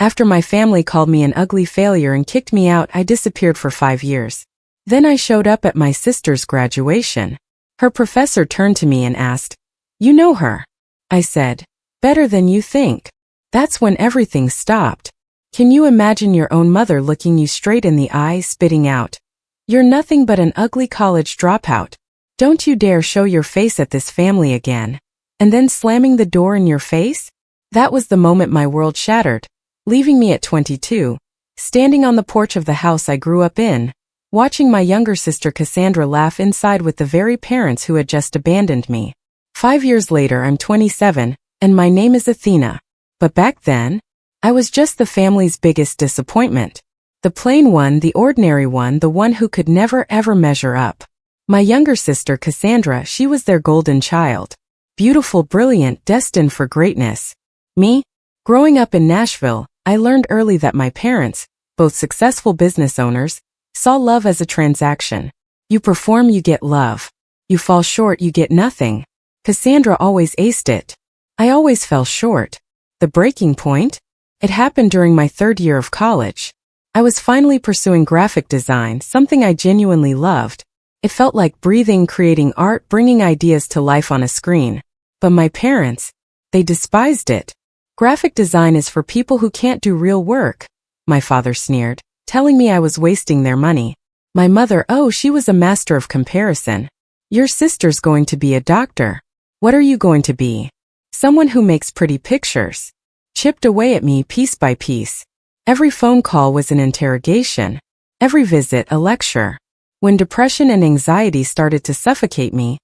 After my family called me an ugly failure and kicked me out, I disappeared for 5 years. Then I showed up at my sister's graduation. Her professor turned to me and asked, "You know her?" I said, "Better than you think." That's when everything stopped. Can you imagine your own mother looking you straight in the eye, spitting out, "You're nothing but an ugly college dropout. Don't you dare show your face at this family again," and then slamming the door in your face? That was the moment my world shattered, leaving me at 22, standing on the porch of the house I grew up in, watching my younger sister Cassandra laugh inside with the very parents who had just abandoned me. 5 years later, I'm 27, and my name is Athena. But back then, I was just the family's biggest disappointment. The plain one, the ordinary one, the one who could never ever measure up. My younger sister Cassandra, she was their golden child. Beautiful, brilliant, destined for greatness. Me? Growing up in Nashville, I learned early that my parents, both successful business owners, saw love as a transaction. You perform, you get love. You fall short, you get nothing. Cassandra always aced it. I always fell short. The breaking point? It happened during my 3rd year of college. I was finally pursuing graphic design, something I genuinely loved. It felt like breathing, creating art, bringing ideas to life on a screen. But my parents, they despised it. "Graphic design is for people who can't do real work," my father sneered, telling me I was wasting their money. My mother, oh, she was a master of comparison. "Your sister's going to be a doctor. What are you going to be?" "Someone who makes pretty pictures." Chipped away at me piece by piece. Every phone call was an interrogation. Every visit a lecture. When depression and anxiety started to suffocate me,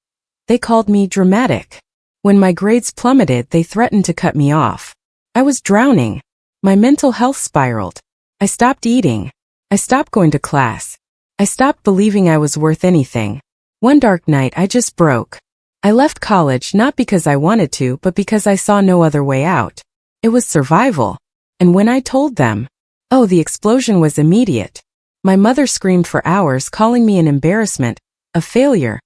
they called me dramatic. When my grades plummeted, they threatened to cut me off. I was drowning. My mental health spiraled. I stopped eating. I stopped going to class. I stopped believing I was worth anything. One dark night, I just broke. I left college not because I wanted to, but because I saw no other way out. It was survival. And when I told them, oh, the explosion was immediate. My mother screamed for hours, calling me an embarrassment, a failure,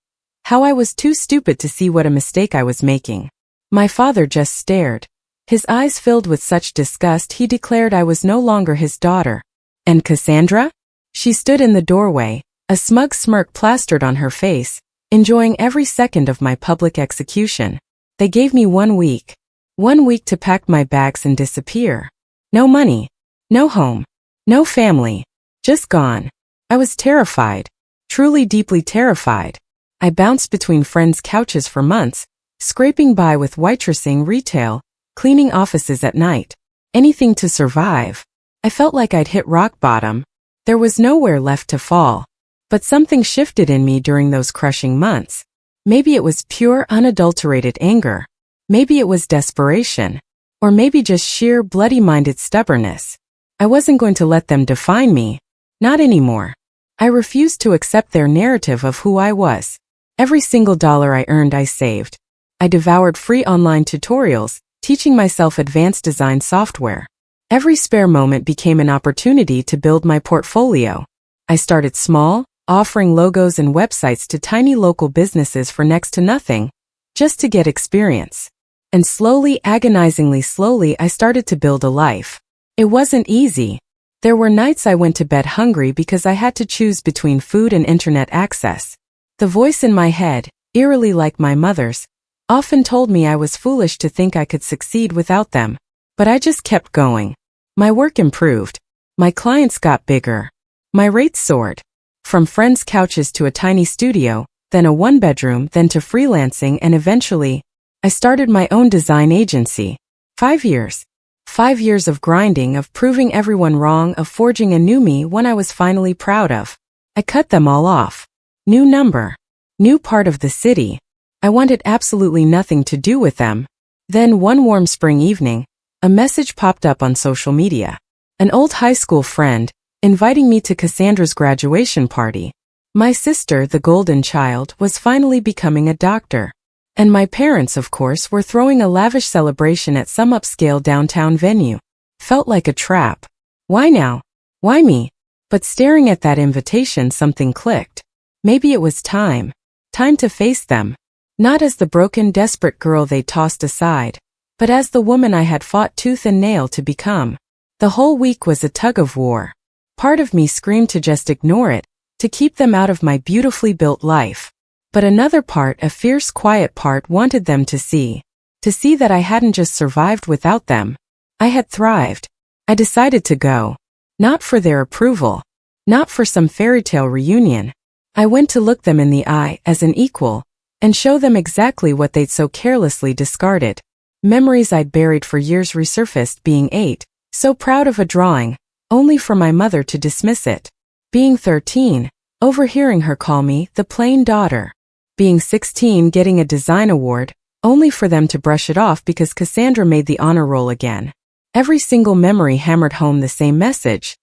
how I was too stupid to see what a mistake I was making. My father just stared. His eyes filled with such disgust, he declared I was no longer his daughter. And Cassandra? She stood in the doorway, a smug smirk plastered on her face, enjoying every second of my public execution. They gave me 1 week. 1 week to pack my bags and disappear. No money. No home. No family. Just gone. I was terrified. Truly deeply terrified. I bounced between friends' couches for months, scraping by with waitressing, retail, cleaning offices at night. Anything to survive. I felt like I'd hit rock bottom. There was nowhere left to fall. But something shifted in me during those crushing months. Maybe it was pure, unadulterated anger. Maybe it was desperation. Or maybe just sheer, bloody-minded stubbornness. I wasn't going to let them define me. Not anymore. I refused to accept their narrative of who I was. Every single dollar I earned, I saved. I devoured free online tutorials, teaching myself advanced design software. Every spare moment became an opportunity to build my portfolio. I started small, offering logos and websites to tiny local businesses for next to nothing, just to get experience. And slowly, agonizingly slowly, I started to build a life. It wasn't easy. There were nights I went to bed hungry because I had to choose between food and internet access. The voice in my head, eerily like my mother's, often told me I was foolish to think I could succeed without them. But I just kept going. My work improved. My clients got bigger. My rates soared. From friends' couches to a tiny studio, then a 1-bedroom, then to freelancing, and eventually, I started my own design agency. 5 years. 5 years of grinding, of proving everyone wrong, of forging a new me, one I was finally proud of. I cut them all off. New number. New part of the city. I wanted absolutely nothing to do with them. Then one warm spring evening, a message popped up on social media. An old high school friend, inviting me to Cassandra's graduation party. My sister, the golden child, was finally becoming a doctor. And my parents, of course, were throwing a lavish celebration at some upscale downtown venue. Felt like a trap. Why now? Why me? But staring at that invitation, something clicked. Maybe it was time. Time to face them. Not as the broken, desperate girl they tossed aside, but as the woman I had fought tooth and nail to become. The whole week was a tug-of-war. Part of me screamed to just ignore it, to keep them out of my beautifully built life. But another part, a fierce, quiet part, wanted them to see that I hadn't just survived without them. I had thrived. I decided to go. Not for their approval. Not for some fairy tale reunion. I went to look them in the eye as an equal, and show them exactly what they'd so carelessly discarded. Memories I'd buried for years resurfaced. Being 8, so proud of a drawing, only for my mother to dismiss it. Being 13, overhearing her call me the plain daughter. Being 16, getting a design award, only for them to brush it off because Cassandra made the honor roll again. Every single memory hammered home the same message.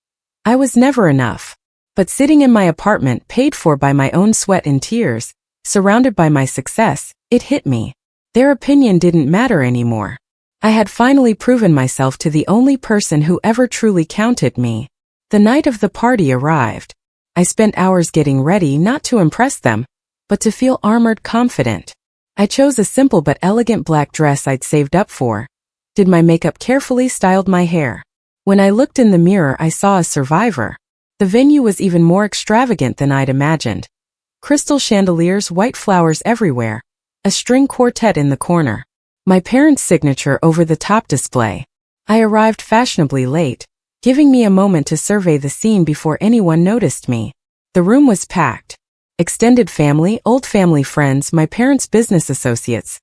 I was never enough. But sitting in my apartment, paid for by my own sweat and tears, surrounded by my success, it hit me. Their opinion didn't matter anymore. I had finally proven myself to the only person who ever truly counted me. The night of the party arrived. I spent hours getting ready, not to impress them, but to feel armored, confident. I chose a simple but elegant black dress I'd saved up for. Did my makeup carefully, styled my hair. When I looked in the mirror, I saw a survivor. The venue was even more extravagant than I'd imagined. Crystal chandeliers, white flowers everywhere. A string quartet in the corner. My parents' signature over the top display. I arrived fashionably late, giving me a moment to survey the scene before anyone noticed me. The room was packed. Extended family, old family friends, my parents' business associates.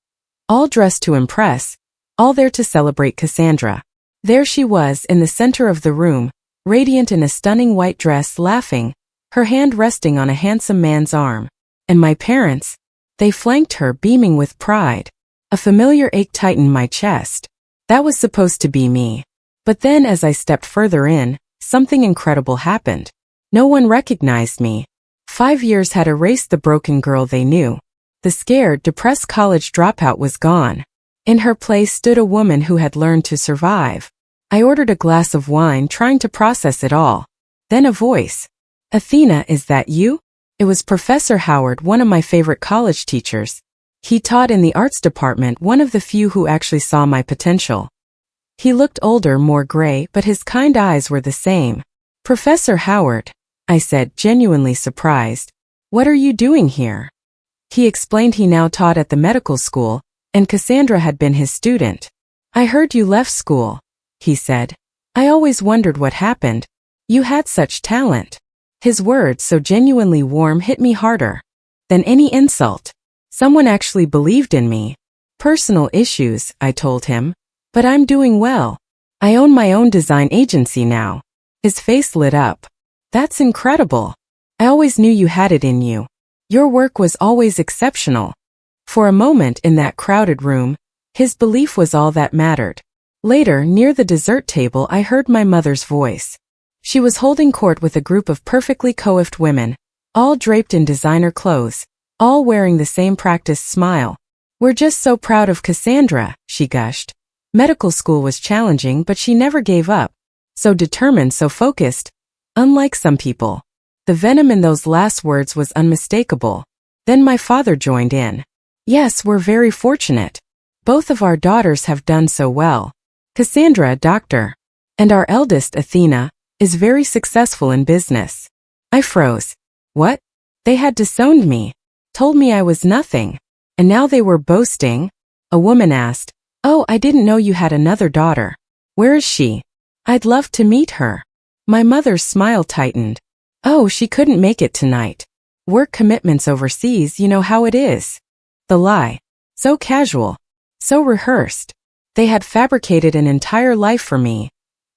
All dressed to impress, all there to celebrate Cassandra. There she was in the center of the room, radiant in a stunning white dress, laughing, her hand resting on a handsome man's arm. And my parents? They flanked her, beaming with pride. A familiar ache tightened my chest. That was supposed to be me. But then as I stepped further in, something incredible happened. No one recognized me. 5 years had erased the broken girl they knew. The scared, depressed college dropout was gone. In her place stood a woman who had learned to survive. I ordered a glass of wine, trying to process it all. Then a voice. "Athena, is that you?" It was Professor Howard, one of my favorite college teachers. He taught in the arts department, one of the few who actually saw my potential. He looked older, more gray, but his kind eyes were the same. "Professor Howard," I said, genuinely surprised. "What are you doing here?" He explained he now taught at the medical school, and Cassandra had been his student. "I heard you left school," he said. "I always wondered what happened. You had such talent." His words, so genuinely warm, hit me harder than any insult. Someone actually believed in me. "Personal issues," I told him. "But I'm doing well. I own my own design agency now." His face lit up. "That's incredible. I always knew you had it in you. Your work was always exceptional." For a moment in that crowded room, his belief was all that mattered. Later, near the dessert table, I heard my mother's voice. She was holding court with a group of perfectly coiffed women, all draped in designer clothes, all wearing the same practiced smile. "We're just so proud of Cassandra," she gushed. Medical school was challenging, but she never gave up. So determined, so focused. Unlike some people. The venom in those last words was unmistakable. Then my father joined in. "Yes, we're very fortunate. Both of our daughters have done so well. Cassandra, a doctor. And our eldest, Athena, is very successful in business." I froze. What? They had disowned me. Told me I was nothing. And now they were boasting? A woman asked. "Oh, I didn't know you had another daughter. Where is she? I'd love to meet her." My mother's smile tightened. "Oh, she couldn't make it tonight. Work commitments overseas, you know how it is." The lie. So casual. So rehearsed. They had fabricated an entire life for me.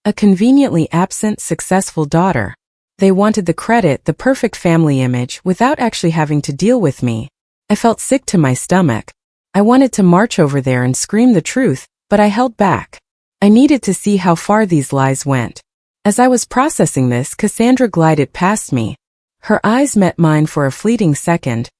A conveniently absent, successful daughter. They wanted the credit, the perfect family image, without actually having to deal with me. I felt sick to my stomach. I wanted to march over there and scream the truth, but I held back. I needed to see how far these lies went. As I was processing this, Cassandra glided past me. Her eyes met mine for a fleeting second,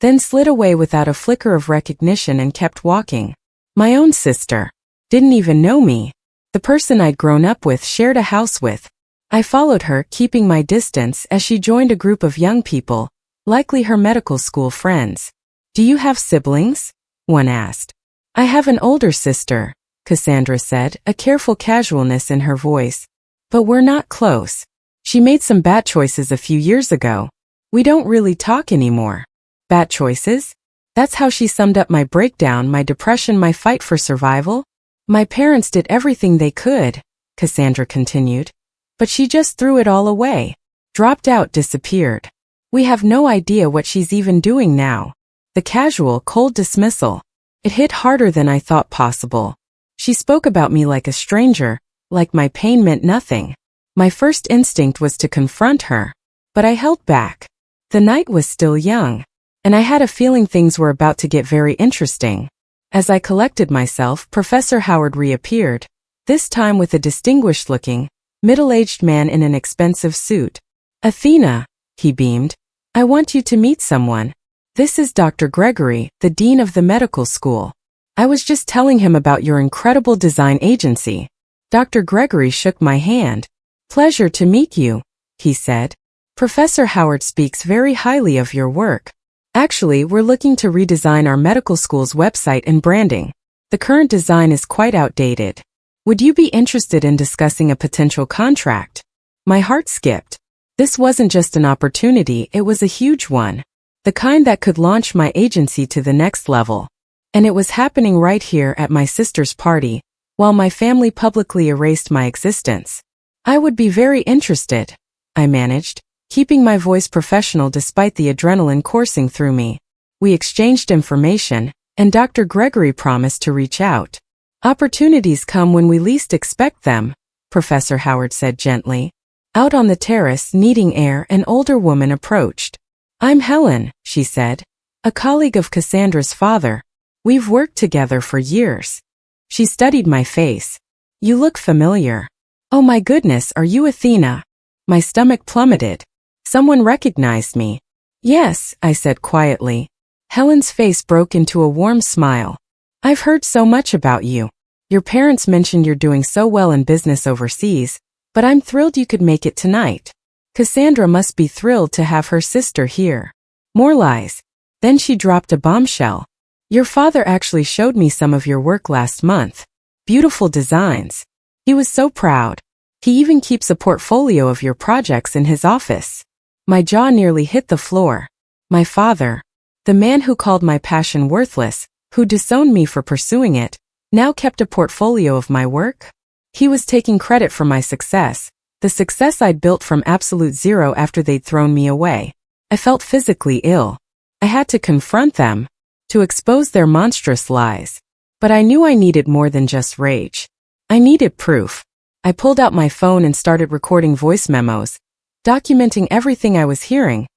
then slid away without a flicker of recognition and kept walking. My own sister. Didn't even know me. The person I'd grown up with, shared a house with. I followed her, keeping my distance, as she joined a group of young people, likely her medical school friends. "Do you have siblings?" one asked. "I have an older sister," Cassandra said, a careful casualness in her voice. But we're not close. She made some bad choices a few years ago. We don't really talk anymore. Bad choices? That's how she summed up my breakdown, my depression, my fight for survival? My parents did everything they could, Cassandra continued. But she just threw it all away. Dropped out, disappeared. We have no idea what she's even doing now. The casual, cold dismissal. It hit harder than I thought possible. She spoke about me like a stranger, like my pain meant nothing. My first instinct was to confront her. But I held back. The night was still young. And I had a feeling things were about to get very interesting. As I collected myself, Professor Howard reappeared, this time with a distinguished-looking, middle-aged man in an expensive suit. Athena, he beamed. I want you to meet someone. This is Dr. Gregory, the dean of the medical school. I was just telling him about your incredible design agency. Dr. Gregory shook my hand. Pleasure to meet you, he said. Professor Howard speaks very highly of your work. Actually, we're looking to redesign our medical school's website and branding. The current design is quite outdated. Would you be interested in discussing a potential contract? My heart skipped. This wasn't just an opportunity, it was a huge one. The kind that could launch my agency to the next level. And it was happening right here at my sister's party, while my family publicly erased my existence. I would be very interested, I managed, keeping my voice professional despite the adrenaline coursing through me. We exchanged information, and Dr. Gregory promised to reach out. Opportunities come when we least expect them, Professor Howard said gently. Out on the terrace, needing air, an older woman approached. I'm Helen, she said, a colleague of Cassandra's father. We've worked together for years. She studied my face. You look familiar. Oh my goodness, are you Athena? My stomach plummeted. Someone recognized me. Yes, I said quietly. Helen's face broke into a warm smile. I've heard so much about you. Your parents mentioned you're doing so well in business overseas, but I'm thrilled you could make it tonight. Cassandra must be thrilled to have her sister here. More lies. Then she dropped a bombshell. Your father actually showed me some of your work last month. Beautiful designs. He was so proud. He even keeps a portfolio of your projects in his office. My jaw nearly hit the floor. My father, the man who called my passion worthless, who disowned me for pursuing it, now kept a portfolio of my work? He was taking credit for my success, the success I'd built from absolute zero after they'd thrown me away. I felt physically ill. I had to confront them, to expose their monstrous lies. But I knew I needed more than just rage. I needed proof. I pulled out my phone and started recording voice memos, documenting everything I was hearing,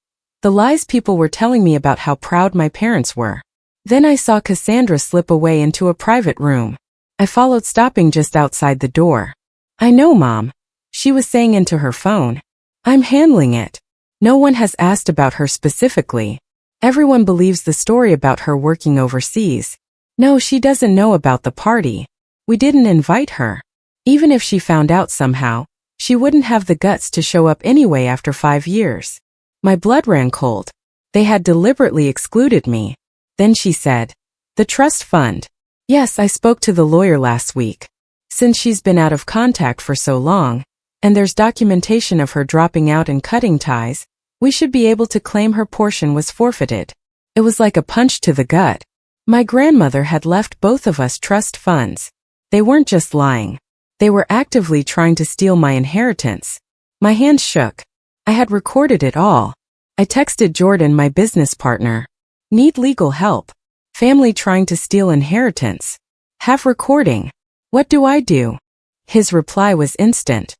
the lies people were telling me about how proud my parents were. Then I saw Cassandra slip away into a private room. I followed, stopping just outside the door. I know, Mom, she was saying into her phone. I'm handling it. No one has asked about her specifically. Everyone believes the story about her working overseas. No, she doesn't know about the party. We didn't invite her. Even if she found out somehow, she wouldn't have the guts to show up anyway after 5 years. My blood ran cold. They had deliberately excluded me. Then she said, the trust fund. Yes, I spoke to the lawyer last week. Since she's been out of contact for so long, and there's documentation of her dropping out and cutting ties, we should be able to claim her portion was forfeited. It was like a punch to the gut. My grandmother had left both of us trust funds. They weren't just lying. They were actively trying to steal my inheritance. My hands shook. I had recorded it all. I texted Jordan, my business partner. Need legal help. Family trying to steal inheritance. Have recording. What do I do? His reply was instant.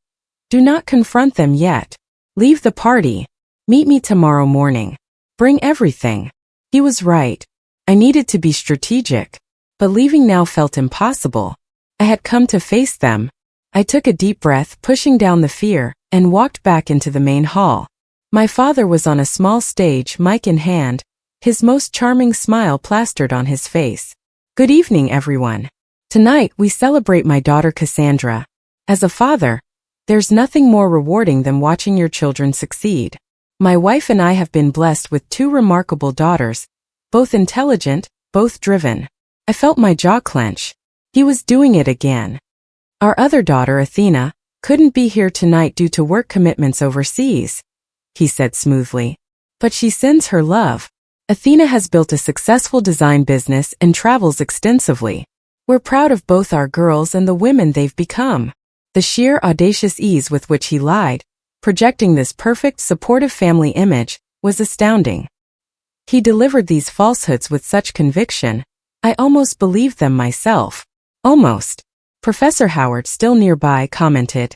Do not confront them yet. Leave the party. Meet me tomorrow morning. Bring everything. He was right. I needed to be strategic. But leaving now felt impossible. I had come to face them. I took a deep breath, pushing down the fear, and walked back into the main hall. My father was on a small stage, mic in hand, his most charming smile plastered on his face. Good evening, everyone. Tonight, we celebrate my daughter Cassandra. As a father, there's nothing more rewarding than watching your children succeed. My wife and I have been blessed with 2 remarkable daughters, both intelligent, both driven. I felt my jaw clench. He was doing it again. Our other daughter, Athena, Couldn't be here tonight due to work commitments overseas, he said smoothly. But she sends her love. Athena has built a successful design business and travels extensively. We're proud of both our girls and the women they've become. The sheer audacious ease with which he lied, projecting this perfect, supportive family image, was astounding. He delivered these falsehoods with such conviction, I almost believed them myself. Almost. Professor Howard, still nearby, commented,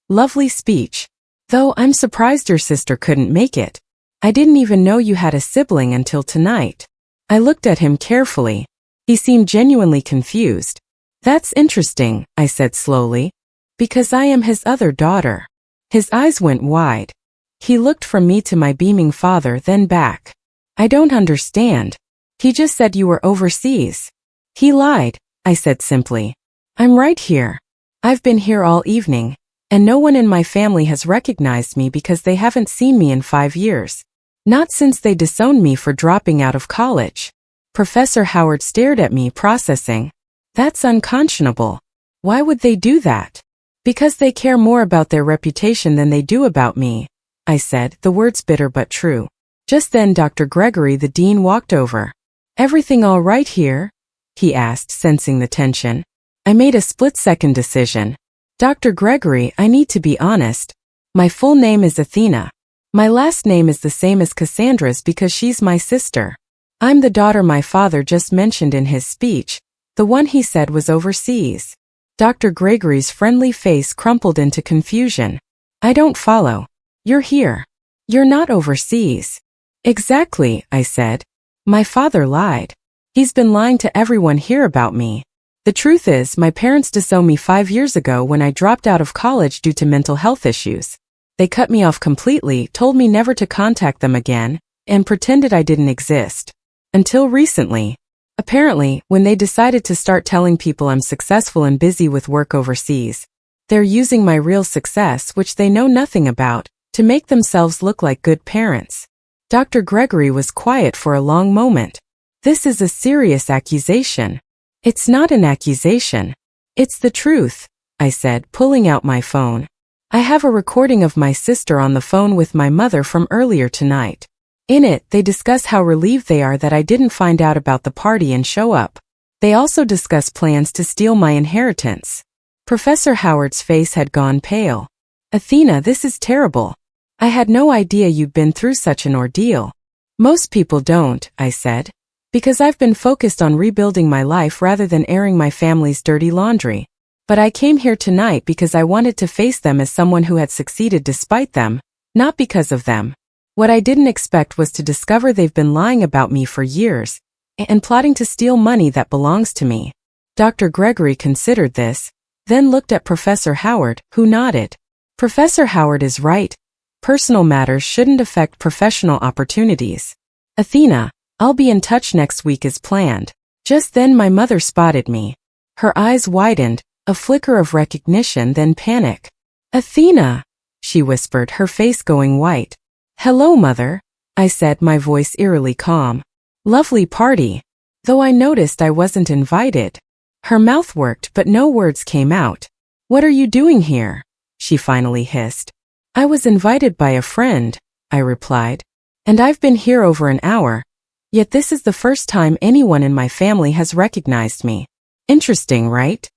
"Lovely speech. Though I'm surprised your sister couldn't make it. I didn't even know you had a sibling until tonight." I looked at him carefully. He seemed genuinely confused. "That's interesting," I said slowly. "Because I am his other daughter." His eyes went wide. He looked from me to my beaming father, then back. "I don't understand. He just said you were overseas." "He lied," I said simply. "I'm right here. I've been here all evening, and no one in my family has recognized me because they haven't seen me in 5 years. Not since they disowned me for dropping out of college." Professor Howard stared at me, processing. "That's unconscionable. Why would they do that?" "Because they care more about their reputation than they do about me," I said, the words bitter but true. Just then Dr. Gregory, the dean, walked over. "Everything all right here?" he asked, sensing the tension. I made a split-second decision. "Dr. Gregory, I need to be honest. My full name is Athena. My last name is the same as Cassandra's because she's my sister. I'm the daughter my father just mentioned in his speech, the one he said was overseas." Dr. Gregory's friendly face crumpled into confusion. "I don't follow. You're here. You're not overseas." "Exactly," I said. "My father lied. He's been lying to everyone here about me. The truth is, my parents disowned me 5 years ago when I dropped out of college due to mental health issues. They cut me off completely, told me never to contact them again, and pretended I didn't exist. Until recently. Apparently, when they decided to start telling people I'm successful and busy with work overseas, they're using my real success, which they know nothing about, to make themselves look like good parents." Dr. Gregory was quiet for a long moment. "This is a serious accusation." "It's not an accusation. It's the truth," I said, pulling out my phone. "I have a recording of my sister on the phone with my mother from earlier tonight. In it, they discuss how relieved they are that I didn't find out about the party and show up. They also discuss plans to steal my inheritance." Professor Howard's face had gone pale. "Athena, this is terrible. I had no idea you'd been through such an ordeal." "Most people don't," I said, "because I've been focused on rebuilding my life rather than airing my family's dirty laundry. But I came here tonight because I wanted to face them as someone who had succeeded despite them, not because of them. What I didn't expect was to discover they've been lying about me for years and plotting to steal money that belongs to me." Dr. Gregory considered this, then looked at Professor Howard, who nodded. "Professor Howard is right. Personal matters shouldn't affect professional opportunities. Athena, I'll be in touch next week as planned." Just then my mother spotted me. Her eyes widened, a flicker of recognition, then panic. "Athena," she whispered, her face going white. "Hello, Mother," I said, my voice eerily calm. "Lovely party." Though I noticed I wasn't invited. Her mouth worked, but no words came out. "What are you doing here?" she finally hissed. "I was invited by a friend," I replied. "And I've been here over an hour. Yet this is the first time anyone in my family has recognized me. Interesting, right?"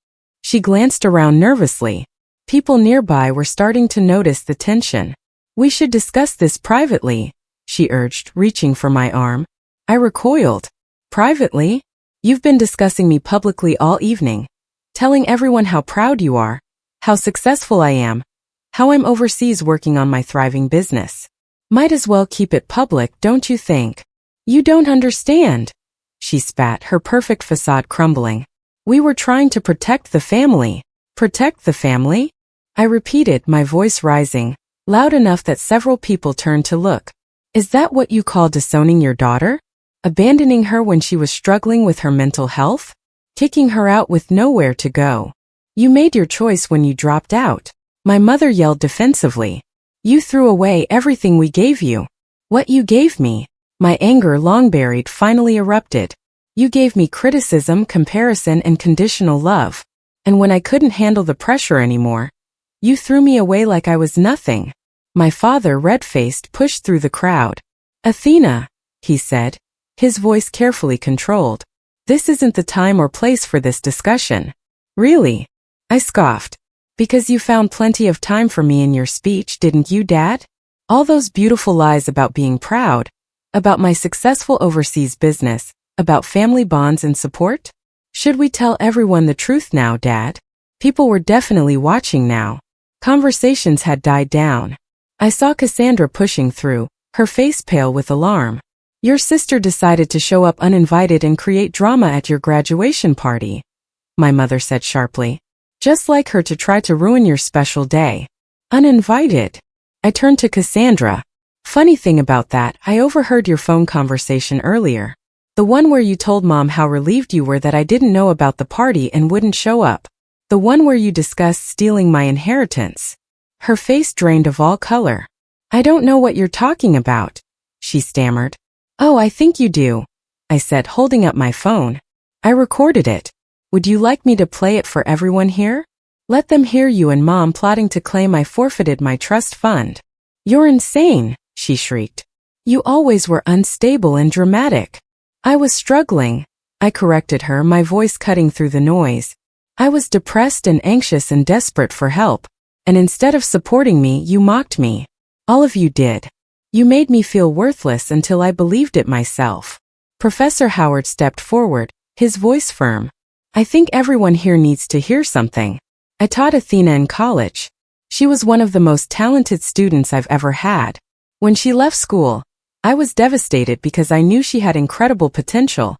She glanced around nervously. People nearby were starting to notice the tension. "We should discuss this privately," she urged, reaching for my arm. I recoiled. "Privately? You've been discussing me publicly all evening, telling everyone how proud you are, how successful I am, how I'm overseas working on my thriving business. Might as well keep it public, don't you think?" "You don't understand," she spat, her perfect facade crumbling. "We were trying to protect the family." "Protect the family?" I repeated, my voice rising, loud enough that several people turned to look. "Is that what you call disowning your daughter? Abandoning her when she was struggling with her mental health? Kicking her out with nowhere to go? You made your choice when you dropped out," my mother yelled defensively. "You threw away everything we gave you." "What you gave me?" My anger, long buried, finally erupted. "You gave me criticism, comparison, and conditional love. And when I couldn't handle the pressure anymore, You threw me away like I was nothing. My father, red-faced, pushed through the crowd. Athena, he said, his voice carefully controlled. This isn't the time or place for this discussion. Really? I scoffed. Because you found plenty of time for me in your speech, didn't you, Dad? All those beautiful lies about being proud, about my successful overseas business, about family bonds and support? Should we tell everyone the truth now, Dad? People were definitely watching now. Conversations had died down. I saw Cassandra pushing through, her face pale with alarm. Your sister decided to show up uninvited and create drama at your graduation party, my mother said sharply. Just like her to try to ruin your special day. Uninvited. I turned to Cassandra. Funny thing about that, I overheard your phone conversation earlier. The one where you told Mom how relieved you were that I didn't know about the party and wouldn't show up. The one where you discussed stealing my inheritance. Her face drained of all color. I don't know what you're talking about, she stammered. Oh, I think you do, I said, holding up my phone. I recorded it. Would you like me to play it for everyone here? Let them hear you and Mom plotting to claim I forfeited my trust fund. You're insane, she shrieked. You always were unstable and dramatic. I was struggling, I corrected her, my voice cutting through the noise. I was depressed and anxious and desperate for help, and instead of supporting me, you mocked me. All of you did. You made me feel worthless until I believed it myself. Professor Howard stepped forward, his voice firm. I think everyone here needs to hear something. I taught Athena in college. She was one of the most talented students I've ever had. When she left school, I was devastated because I knew she had incredible potential,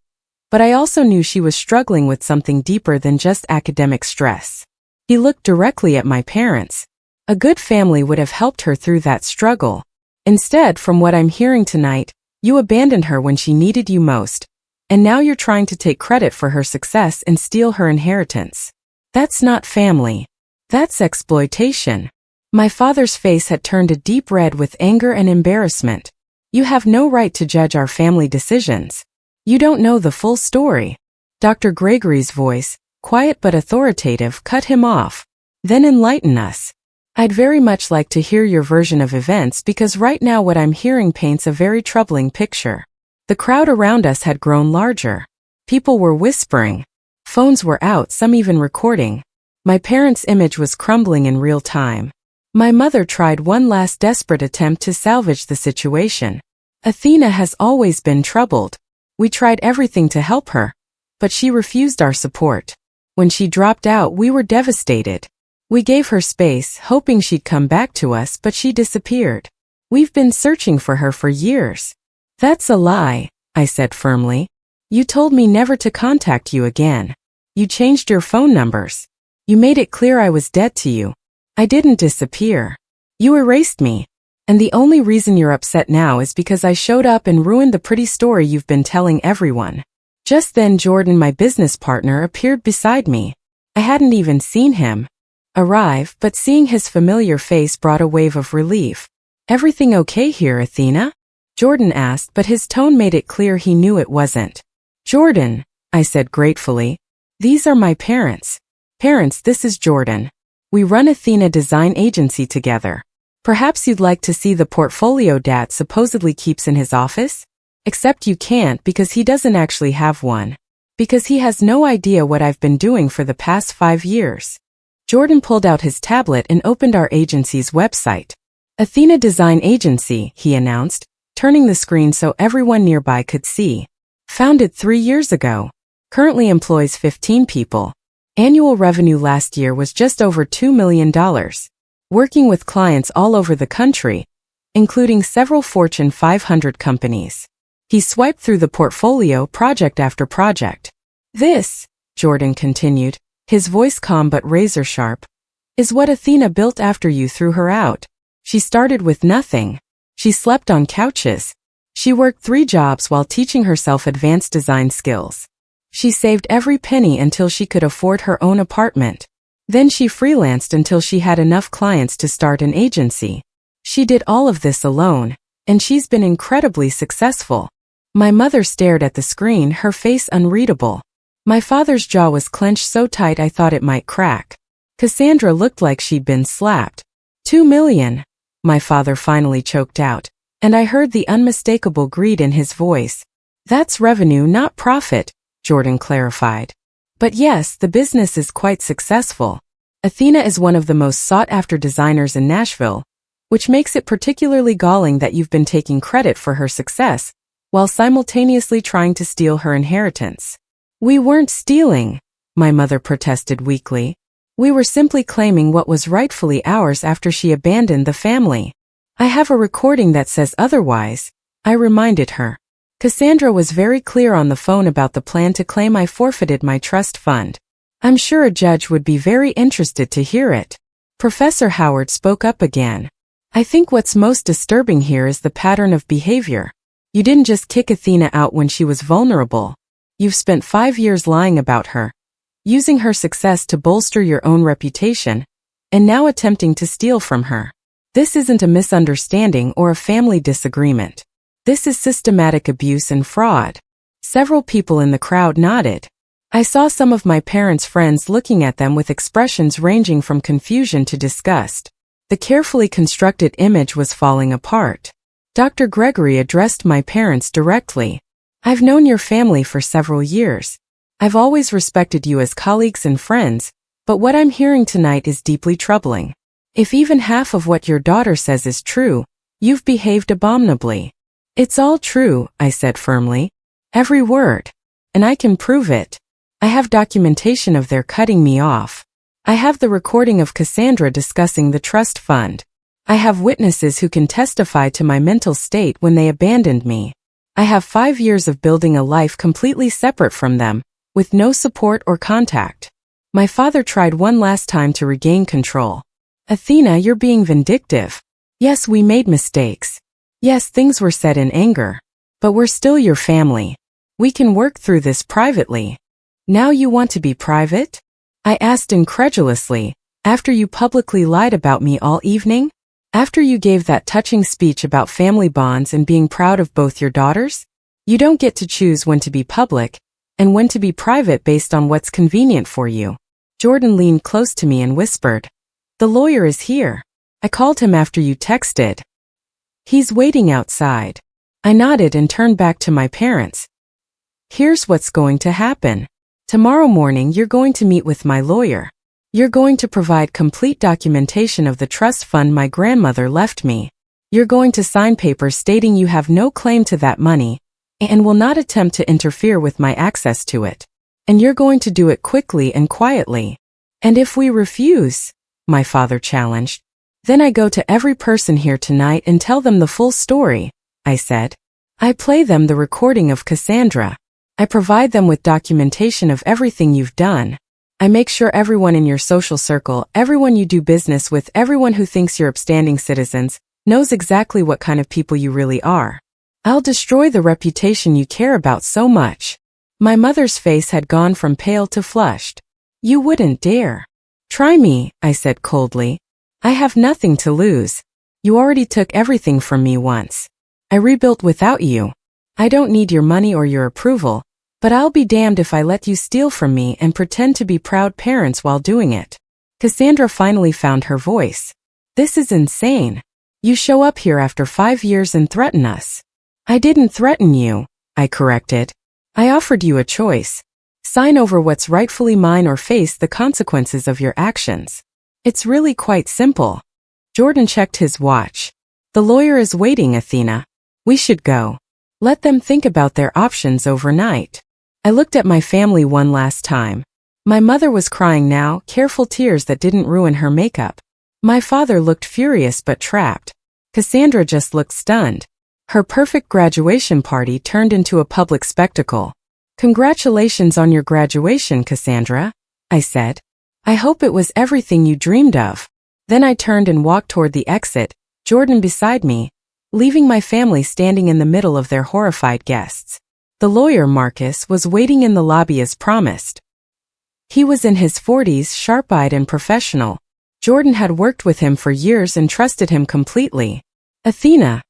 but I also knew she was struggling with something deeper than just academic stress. He looked directly at my parents. A good family would have helped her through that struggle. Instead, from what I'm hearing tonight, you abandoned her when she needed you most, and now you're trying to take credit for her success and steal her inheritance. That's not family. That's exploitation. My father's face had turned a deep red with anger and embarrassment. You have no right to judge our family decisions. You don't know the full story. Dr. Gregory's voice, quiet but authoritative, cut him off. Then enlighten us. I'd very much like to hear your version of events because right now what I'm hearing paints a very troubling picture. The crowd around us had grown larger. People were whispering. Phones were out, some even recording. My parents' image was crumbling in real time. My mother tried one last desperate attempt to salvage the situation. Athena has always been troubled. We tried everything to help her, but she refused our support. When she dropped out, we were devastated. We gave her space, hoping she'd come back to us, but she disappeared. We've been searching for her for years. That's a lie, I said firmly. You told me never to contact you again. You changed your phone numbers. You made it clear I was dead to you. I didn't disappear. You erased me. And the only reason you're upset now is because I showed up and ruined the pretty story you've been telling everyone. Just then Jordan, my business partner, appeared beside me. I hadn't even seen him arrive, but seeing his familiar face brought a wave of relief. Everything okay here, Athena? Jordan asked, but his tone made it clear he knew it wasn't. Jordan, I said gratefully. These are my parents. Parents, this is Jordan. We run Athena Design Agency together. Perhaps you'd like to see the portfolio Dad supposedly keeps in his office? Except you can't because he doesn't actually have one. Because he has no idea what I've been doing for the past 5 years. Jordan pulled out his tablet and opened our agency's website. Athena Design Agency, he announced, turning the screen so everyone nearby could see. Founded 3 years ago. Currently employs 15 people. Annual revenue last year was just over $2 million. Working with clients all over the country, including several Fortune 500 companies. He swiped through the portfolio project after project. This, Jordan continued, his voice calm but razor sharp, is what Athena built after you threw her out. She started with nothing. She slept on couches. She worked 3 jobs while teaching herself advanced design skills. She saved every penny until she could afford her own apartment. Then she freelanced until she had enough clients to start an agency. She did all of this alone, and she's been incredibly successful. My mother stared at the screen, her face unreadable. My father's jaw was clenched so tight I thought it might crack. Cassandra looked like she'd been slapped. 2 million, my father finally choked out, and I heard the unmistakable greed in his voice. That's revenue, not profit, Jordan clarified. But yes, the business is quite successful. Athena is one of the most sought-after designers in Nashville, which makes it particularly galling that you've been taking credit for her success, while simultaneously trying to steal her inheritance. We weren't stealing, my mother protested weakly. We were simply claiming what was rightfully ours after she abandoned the family. I have a recording that says otherwise, I reminded her. Cassandra was very clear on the phone about the plan to claim I forfeited my trust fund. I'm sure a judge would be very interested to hear it. Professor Howard spoke up again. I think what's most disturbing here is the pattern of behavior. You didn't just kick Athena out when she was vulnerable. You've spent 5 years lying about her, using her success to bolster your own reputation, and now attempting to steal from her. This isn't a misunderstanding or a family disagreement. This is systematic abuse and fraud. Several people in the crowd nodded. I saw some of my parents' friends looking at them with expressions ranging from confusion to disgust. The carefully constructed image was falling apart. Dr. Gregory addressed my parents directly. I've known your family for several years. I've always respected you as colleagues and friends, but what I'm hearing tonight is deeply troubling. If even half of what your daughter says is true, you've behaved abominably. It's all true, I said firmly. Every word. And I can prove it. I have documentation of their cutting me off. I have the recording of Cassandra discussing the trust fund. I have witnesses who can testify to my mental state when they abandoned me. I have 5 years of building a life completely separate from them, with no support or contact. My father tried one last time to regain control. Athena, you're being vindictive. Yes, we made mistakes. Yes, things were said in anger. But we're still your family. We can work through this privately. Now you want to be private? I asked incredulously, after you publicly lied about me all evening? After you gave that touching speech about family bonds and being proud of both your daughters? You don't get to choose when to be public and when to be private based on what's convenient for you. Jordan leaned close to me and whispered, "The lawyer is here. I called him after you texted. He's waiting outside." I nodded and turned back to my parents. Here's what's going to happen. Tomorrow morning you're going to meet with my lawyer. You're going to provide complete documentation of the trust fund my grandmother left me. You're going to sign papers stating you have no claim to that money and will not attempt to interfere with my access to it. And you're going to do it quickly and quietly. And if we refuse, my father challenged, then I go to every person here tonight and tell them the full story, I said. I play them the recording of Cassandra. I provide them with documentation of everything you've done. I make sure everyone in your social circle, everyone you do business with, everyone who thinks you're upstanding citizens, knows exactly what kind of people you really are. I'll destroy the reputation you care about so much. My mother's face had gone from pale to flushed. You wouldn't dare. Try me, I said coldly. I have nothing to lose. You already took everything from me once. I rebuilt without you. I don't need your money or your approval. But I'll be damned if I let you steal from me and pretend to be proud parents while doing it. Cassandra finally found her voice. This is insane. You show up here after 5 years and threaten us. I didn't threaten you, I corrected. I offered you a choice. Sign over what's rightfully mine or face the consequences of your actions. It's really quite simple. Jordan checked his watch. The lawyer is waiting, Athena. We should go. Let them think about their options overnight. I looked at my family one last time. My mother was crying now, careful tears that didn't ruin her makeup. My father looked furious but trapped. Cassandra just looked stunned. Her perfect graduation party turned into a public spectacle. Congratulations on your graduation, Cassandra, I said. I hope it was everything you dreamed of. Then I turned and walked toward the exit, Jordan beside me, leaving my family standing in the middle of their horrified guests. The lawyer, Marcus, was waiting in the lobby as promised. He was in his 40s, sharp-eyed and professional. Jordan had worked with him for years and trusted him completely. Athena.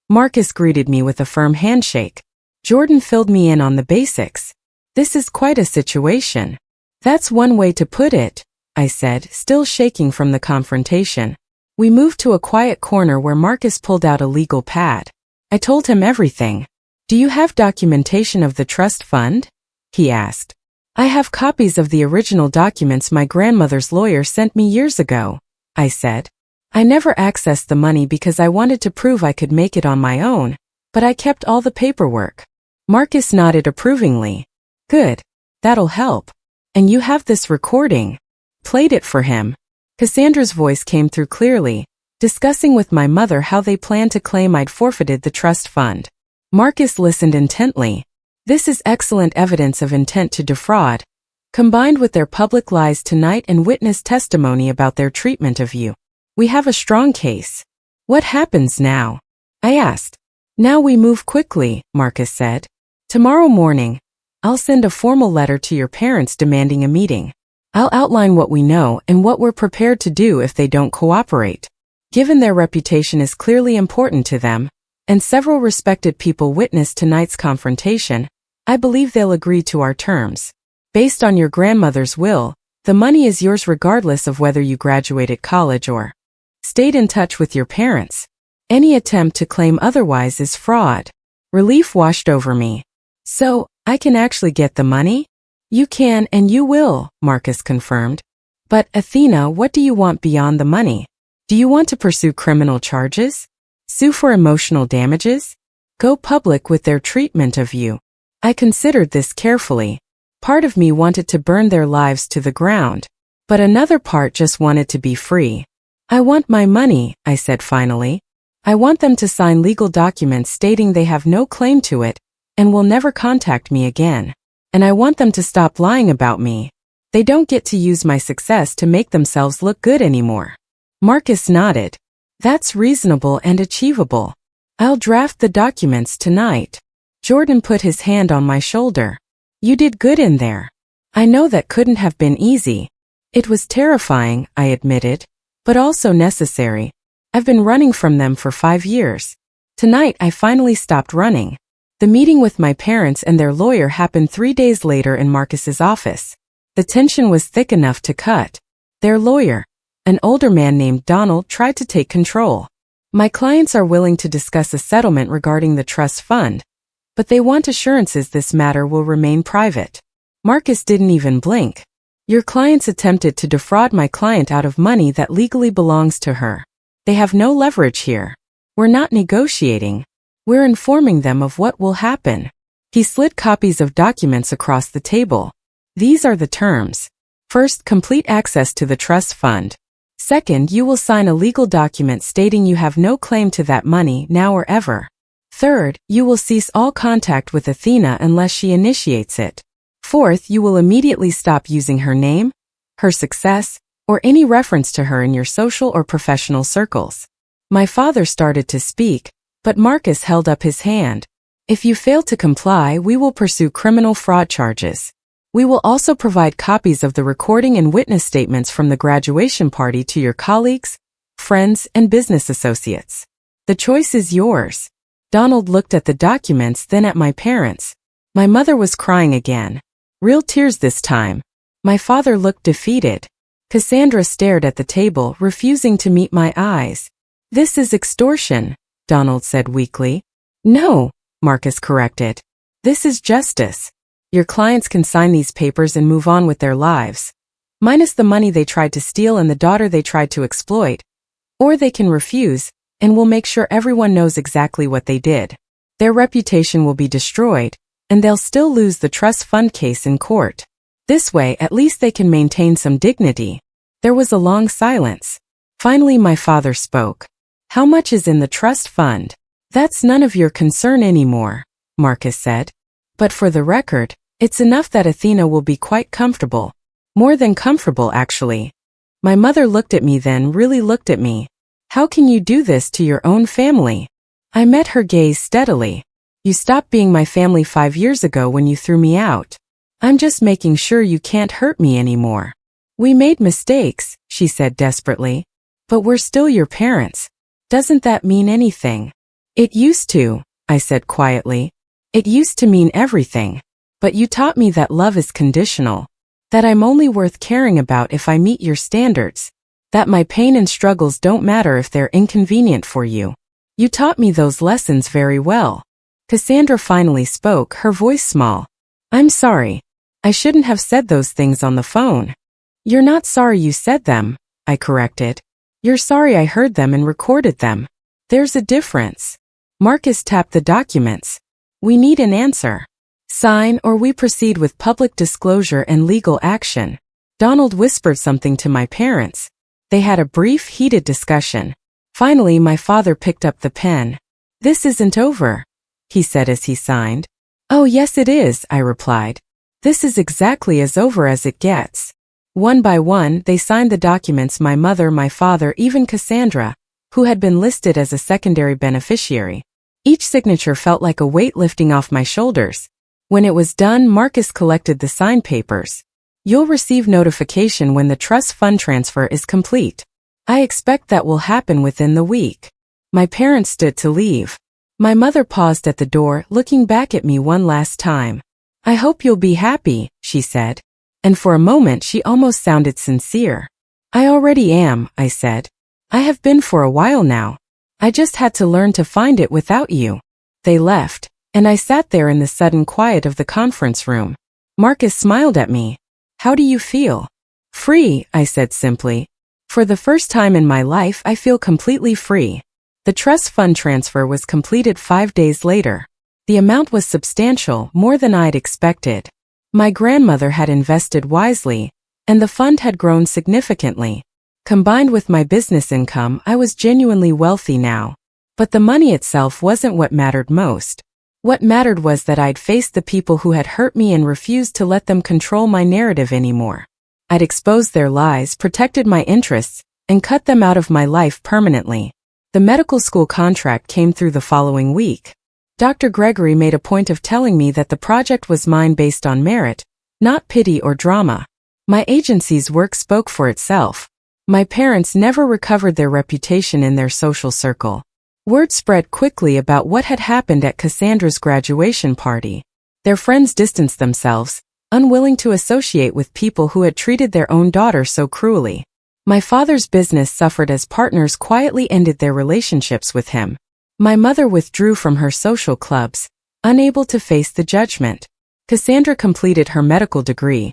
Marcus greeted me with a firm handshake. Jordan filled me in on the basics. This is quite a situation. That's one way to put it, I said, still shaking from the confrontation. We moved to a quiet corner where Marcus pulled out a legal pad. I told him everything. Do you have documentation of the trust fund? He asked. I have copies of the original documents my grandmother's lawyer sent me years ago, I said. I never accessed the money because I wanted to prove I could make it on my own, but I kept all the paperwork. Marcus nodded approvingly. Good. That'll help. And you have this recording. Played it for him. Cassandra's voice came through clearly, discussing with my mother how they planned to claim I'd forfeited the trust fund. Marcus listened intently. This is excellent evidence of intent to defraud, combined with their public lies tonight and witness testimony about their treatment of you. We have a strong case. What happens now? I asked. Now we move quickly, Marcus said. Tomorrow morning, I'll send a formal letter to your parents demanding a meeting. I'll outline what we know and what we're prepared to do if they don't cooperate. Given their reputation is clearly important to them, and several respected people witnessed tonight's confrontation, I believe they'll agree to our terms. Based on your grandmother's will, the money is yours regardless of whether you graduated college or stayed in touch with your parents. Any attempt to claim otherwise is fraud. Relief washed over me. So, I can actually get the money? You can and you will, Marcus confirmed. But, Athena, what do you want beyond the money? Do you want to pursue criminal charges? Sue for emotional damages? Go public with their treatment of you? I considered this carefully. Part of me wanted to burn their lives to the ground, but another part just wanted to be free. I want my money, I said finally. I want them to sign legal documents stating they have no claim to it and will never contact me again. And I want them to stop lying about me. They don't get to use my success to make themselves look good anymore. Marcus nodded. That's reasonable and achievable. I'll draft the documents tonight. Jordan put his hand on my shoulder. You did good in there. I know that couldn't have been easy. It was terrifying, I admitted, but also necessary. I've been running from them for 5 years. Tonight I finally stopped running. The meeting with my parents and their lawyer happened 3 days later in Marcus's office. The tension was thick enough to cut. Their lawyer, an older man named Donald, tried to take control. My clients are willing to discuss a settlement regarding the trust fund, but they want assurances this matter will remain private. Marcus didn't even blink. Your clients attempted to defraud my client out of money that legally belongs to her. They have no leverage here. We're not negotiating. We're informing them of what will happen. He slid copies of documents across the table. These are the terms. First, complete access to the trust fund. Second, you will sign a legal document stating you have no claim to that money now or ever. Third, you will cease all contact with Athena unless she initiates it. Fourth, you will immediately stop using her name, her success, or any reference to her in your social or professional circles. My father started to speak, but Marcus held up his hand. If you fail to comply, we will pursue criminal fraud charges. We will also provide copies of the recording and witness statements from the graduation party to your colleagues, friends, and business associates. The choice is yours. Donald looked at the documents, then at my parents. My mother was crying again. Real tears this time. My father looked defeated. Cassandra stared at the table, refusing to meet my eyes. This is extortion, Donald said weakly. No, Marcus corrected. This is justice. Your clients can sign these papers and move on with their lives, minus the money they tried to steal and the daughter they tried to exploit. Or they can refuse, and we'll make sure everyone knows exactly what they did. Their reputation will be destroyed, and they'll still lose the trust fund case in court. This way, at least they can maintain some dignity. There was a long silence. Finally, my father spoke. How much is in the trust fund? That's none of your concern anymore, Marcus said. But for the record, it's enough that Athena will be quite comfortable. More than comfortable, actually. My mother looked at me then, really looked at me. How can you do this to your own family? I met her gaze steadily. You stopped being my family 5 years ago when you threw me out. I'm just making sure you can't hurt me anymore. We made mistakes, she said desperately. But we're still your parents. Doesn't that mean anything? It used to, I said quietly. It used to mean everything. But you taught me that love is conditional. That I'm only worth caring about if I meet your standards. That my pain and struggles don't matter if they're inconvenient for you. You taught me those lessons very well. Cassandra finally spoke, her voice small. I'm sorry. I shouldn't have said those things on the phone. You're not sorry you said them, I corrected. You're sorry I heard them and recorded them. There's a difference. Marcus tapped the documents. We need an answer. Sign or we proceed with public disclosure and legal action. Donald whispered something to my parents. They had a brief, heated discussion. Finally, my father picked up the pen. This isn't over, he said as he signed. Oh, yes it is, I replied. This is exactly as over as it gets. One by one, they signed the documents, my mother, my father, even Cassandra, who had been listed as a secondary beneficiary. Each signature felt like a weight lifting off my shoulders. When it was done, Marcus collected the signed papers. You'll receive notification when the trust fund transfer is complete. I expect that will happen within the week. My parents stood to leave. My mother paused at the door, looking back at me one last time. I hope you'll be happy, she said. And for a moment she almost sounded sincere. I already am, I said. I have been for a while now. I just had to learn to find it without you. They left, and I sat there in the sudden quiet of the conference room. Marcus smiled at me. How do you feel? Free, I said simply. For the first time in my life I feel completely free. The trust fund transfer was completed 5 days later. The amount was substantial, more than I'd expected. My grandmother had invested wisely, and the fund had grown significantly. Combined with my business income, I was genuinely wealthy now. But the money itself wasn't what mattered most. What mattered was that I'd faced the people who had hurt me and refused to let them control my narrative anymore. I'd exposed their lies, protected my interests, and cut them out of my life permanently. The medical school contract came through the following week. Dr. Gregory made a point of telling me that the project was mine based on merit, not pity or drama. My agency's work spoke for itself. My parents never recovered their reputation in their social circle. Word spread quickly about what had happened at Cassandra's graduation party. Their friends distanced themselves, unwilling to associate with people who had treated their own daughter so cruelly. My father's business suffered as partners quietly ended their relationships with him. My mother withdrew from her social clubs, unable to face the judgment. Cassandra completed her medical degree,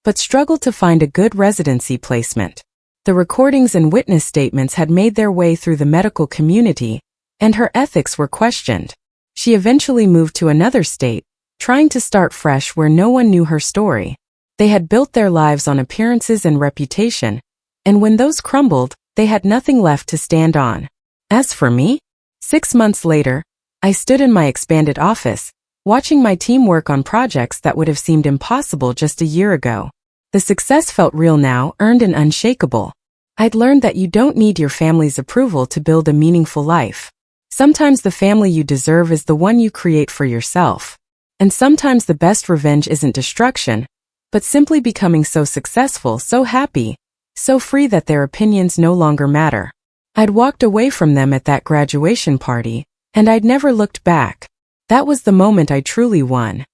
but struggled to find a good residency placement. The recordings and witness statements had made their way through the medical community, and her ethics were questioned. She eventually moved to another state, trying to start fresh where no one knew her story. They had built their lives on appearances and reputation, and when those crumbled, they had nothing left to stand on. As for me, 6 months later, I stood in my expanded office, watching my team work on projects that would have seemed impossible just a year ago. The success felt real now, earned and unshakable. I'd learned that you don't need your family's approval to build a meaningful life. Sometimes the family you deserve is the one you create for yourself. And sometimes the best revenge isn't destruction, but simply becoming so successful, so happy, so free that their opinions no longer matter. I'd walked away from them at that graduation party, and I'd never looked back. That was the moment I truly won.